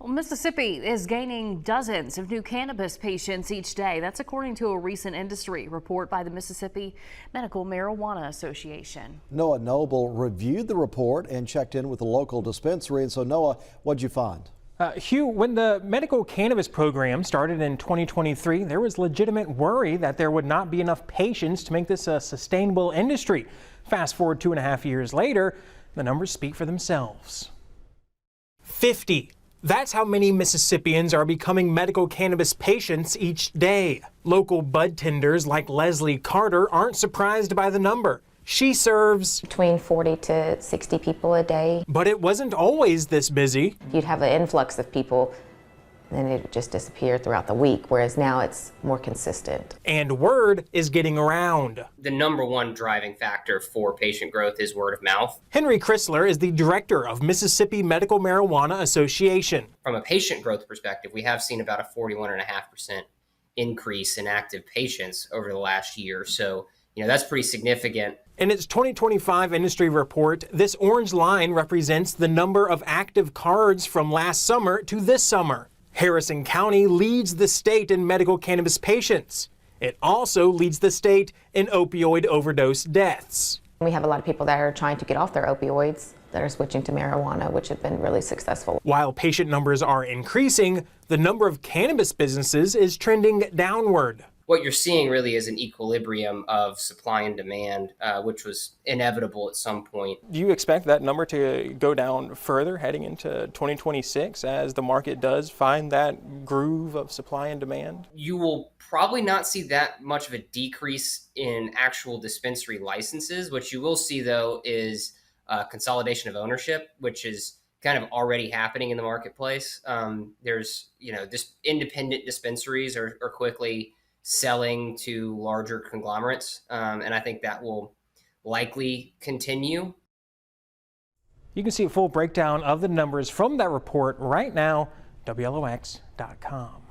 Mississippi is gaining dozens of new cannabis patients each day. That's according to a recent industry report by the Mississippi Medical Marijuana Association. Noah Noble reviewed the report and checked in with the local dispensary. And so, Noah, what'd you find? Hugh, when the medical cannabis program started in 2023, there was legitimate worry that there would not be enough patients to make this a sustainable industry. Fast forward 2.5 years later, the numbers speak for themselves. 50. That's how many Mississippians are becoming medical cannabis patients each day. Local bud tenders like Leslie Carter aren't surprised by the number. She serves between 40 to 60 people a day. But it wasn't always this busy. You'd have an influx of people, then it would just disappear throughout the week, whereas now it's more consistent. And word is getting around. The number one driving factor for patient growth is word of mouth. Henry Chrysler is the director of Mississippi Medical Marijuana Association. From a patient growth perspective, we have seen about a 41.5% increase in active patients over the last year. So, that's pretty significant. In its 2025 industry report, this orange line represents the number of active cards from last summer to this summer. Harrison County leads the state in medical cannabis patients. It also leads the state in opioid overdose deaths. We have a lot of people that are trying to get off their opioids that are switching to marijuana, which have been really successful. While patient numbers are increasing, the number of cannabis businesses is trending downward. What you're seeing really is an equilibrium of supply and demand, which was inevitable at some point. Do you expect that number to go down further heading into 2026 as the market does find that groove of supply and demand? You will probably not see that much of a decrease in actual dispensary licenses. What you will see, though, is consolidation of ownership, which is kind of already happening in the marketplace. There's, independent dispensaries are quickly selling to larger conglomerates, and I think that will likely continue. You can see a full breakdown of the numbers from that report right now, WLOX.com.